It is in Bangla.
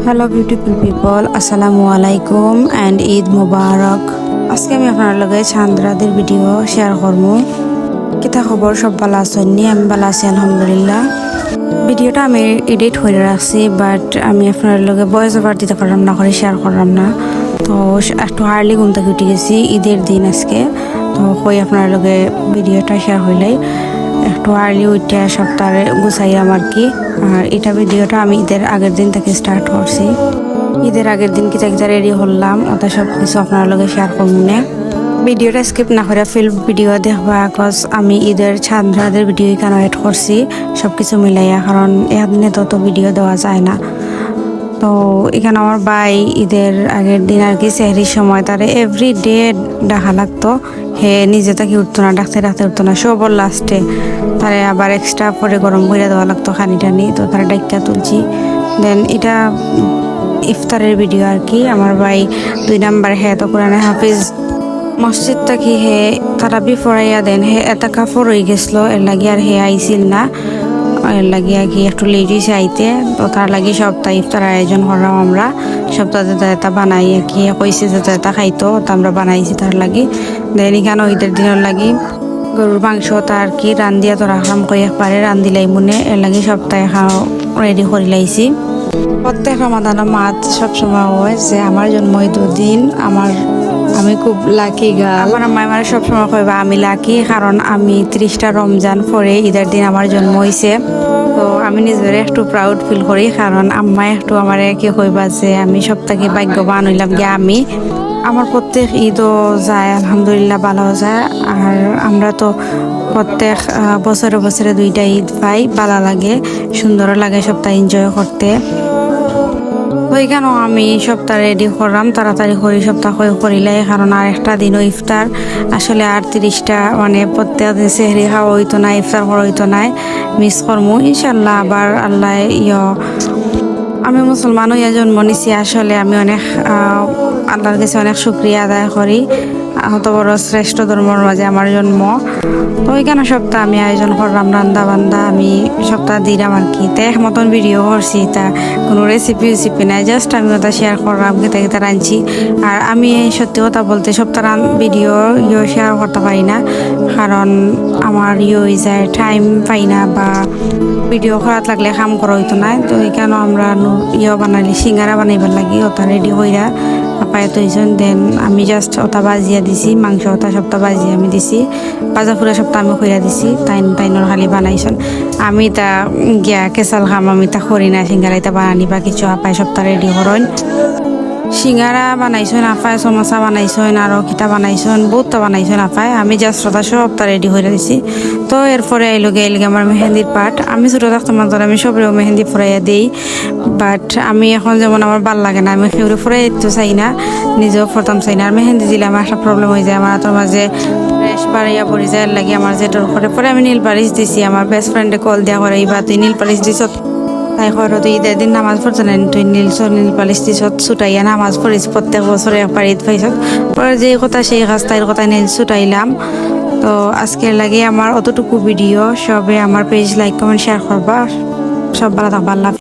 হ্যালো বিউটিফুল পিপল, আসসালামু আলাইকুম অ্যান্ড ঈদ মুবারক। আজকে আমি আপনার লগে চান্দ্রাদের ভিডিও শেয়ার করবো। কিতা খবর, সব ভালো আছেন? আমি ভালো আছি আলহামদুলিল্লাহ। ভিডিওটা আমি এডিট করে রাখছি, বাট আমি আপনার লগে ভয়েস ওভার দিতে পারলাম না, করে শেয়ার করলাম না। তো একটু হার্লি ঘুম থেকে উঠে গেছি, ঈদের দিন আজকে। তো কই আপনার লগে ভিডিওটা শেয়ার হইলাই একটু আর্লি উঠে সপ্তাহে গুছাইলাম আর কি। আর এটা ভিডিওটা আমি ঈদের আগের দিন থেকে স্টার্ট করছি। ঈদের আগের দিন কিতা কিতা রেডি হলাম ওটা সব কিছু আপনার লগে শেয়ার করবো না। ভিডিওটা স্কিপ না করে ফিল ভিডিও দেখবা, কজ আমি ঈদের চান্দ্রাদের ভিডিও এখানে এড করছি সব কিছু মিলাইয়া, কারণ এদিনে তত ভিডিও দেওয়া যায় না। তো এখানে আমার ভাই ঈদের আগের দিন আর কি সেহরির সময় তারে এভরি ডে ডাকা লাগতো। হে নিজে তাকে উঠতো না, ডাকতে ডাকতে উঠতো না, সবর লাস্টে তারে আবার এক্সট্রা করে গরম করে দেওয়া লাগতো খানি টানি। তো তারা ডাক্কা তুলছি। দেন এটা ইফতারের ভিডিও আর কি। আমার ভাই 2 নাম্বার হে তো কোরআনে হাফিজ মসজিদ থাকি হে তারাবি ফরাইয়া দেন হে এটা কাপড় হয়ে গেছিলো, এর লাগে আর হে আইছিল না, এর লাগে আর কি একটু লেট হয়েছে আইতে। তো তার লাগে সপ্তাহ ইফতার আয়োজন করলাম আমরা। সপ্তাহে এটা বানাই আর কি, কইছে যে এটা খাইতো, তো আমরা বানাইছি তার লাগে। দেন এখানে ঈদের দিনের লাগি গরুর মাংস তার কি রান্ধিয়া তো রাখলাম, কই একবারে রান্ধিলাই মনে, এর লাগে সপ্তাহে রেডি করে লাইছি। প্রত্যেক রমাদানের মাত সবসময় হয় যে আমার জন্মদিন দিন আমি খুব লাকি গার্ল। আমার আম্মাই মানে সবসময় কইবা আমি লাকি, কারণ আমি 30টা রমজান পরে ঈদের দিন আমার জন্ম হয়েছে। তো আমি নিজের একটু প্রাউড ফিল করি, কারণ আম্মাই একটু আমার কি কইবা যে আমি সবথেকে ভাগ্যবান হইলাম গিয়ে আমি। আমার প্রত্যেক ঈদও যায় আলহামদুলিল্লাহ, ভালো যায়। আর আমরা তো প্রত্যেক বছরে বছরে 2টা ঈদ পাই, ভালো লাগে, সুন্দরও লাগে সপ্তাহ এনজয় করতে। ওইখানেও আমি সপ্তাহ রেডি করলাম তাড়াতাড়ি করি, সপ্তাহ করিলাই, কারণ আর একটা দিনও ইফতার আসলে আর 30টা মানে প্রত্যেক দিন সেহরি খাওয়া হইতো না, ইফতার করা হইতো না, মিস করবো ইনশাল্লাহ। আবার আল্লাহ আমি মুসলমান হইয়া জন্ম নিছি, আসলে আমি অনেক আল্লাহর কাছে অনেক শুক্রিয়া আদায় করি, অত বড় শ্রেষ্ঠ ধর্মের মাঝে আমার জন্ম। তো ওইখানে সপ্তাহ আমি আয়োজন করলাম রান্দা বান্দা, আমি সপ্তাহ দিলাম আর কি। তো এক মতন ভিডিও করছি, তা কোনো রেসিপি নাই, জাস্ট আমি ওটা শেয়ার করলাম কেটে কেটে রাঁধছি। আর আমি সত্যি কথা বলতে সপ্তাহ ভিডিও শেয়ার করতে পারি না, কারণ আমার হয়ে যায়, টাইম পাই না, বা ভিডিও করাত লাগলে কাম করা হইতো না। তো এইখানে আমরা বানাইলি সিঙ্গারা বানাইবার লাগি, ওটা রেডি হইরা পায়ে তৈজন। দেন আমি জাস্ট ওটা বাজিয়া দিছি, মাংস ওটা সপ্তাহ বাজিয়ে আমি দিছি, বাজা ফুরা সপ্তাহ আমি কইরা দিছি, তাইনর খালি বানাইছেন। আমি তা গিয়া কেসাল খাম, আমি তা করি না, সিঙ্গারা এটা বানানি বা কিছু আপায় সপ্তাহ রেডি করেন। সিঙ্গারা বানাইছেন আপায়, সমোসা বানাইছেন, আরও কিতা বানাইছেন, বহুতটা বানাইছেন আপায়। আমি জাস্ট ওটা সপ্তাহ রেডি করে দিছি। তো এরপরে আইলগে আমার মেহেন্দির পাঠ। আমি ছোটো থাকতাম আমি সবরেও মেহেন্দি ফুরাইয়া দিই, বাট আমি এখন যেমন আমার ভাল লাগে না, আমি সেগুলো ফুরাই দিতে চাই না, নিজেও ফোরতাম চাই না। আর মেহেন্দি দিলে আমার একটা প্রবলেম হয়ে যায়, আমার হাতের মাঝে রেশ বাড়াইয়া পড়ে যায়, লাগে আমার যেটার করে। পরে আমি নীল পালিশ দিছি, আমার বেস্ট ফ্রেন্ডে কল দেওয়া করে, এইবার তুই নীল পালিশ দিছ, তাই হয়তো তুই ঈদের দিন নামাজ পড়ছে না, তুই নীল পালিশ দিছ ছুটাইয়া নামাজ পড়িস, প্রত্যেক বছরে একবার ঈদ পাইছ। পরে যে কথা সেই কাজ, তাই কথা নীল ছুটাইলাম। তো আজকের লাগে আমার অতটুকু ভিডিও। সবে আমার পেজ লাইক কমেন্ট শেয়ার করবা। সব ভালো থাকবা, আল্লাহ।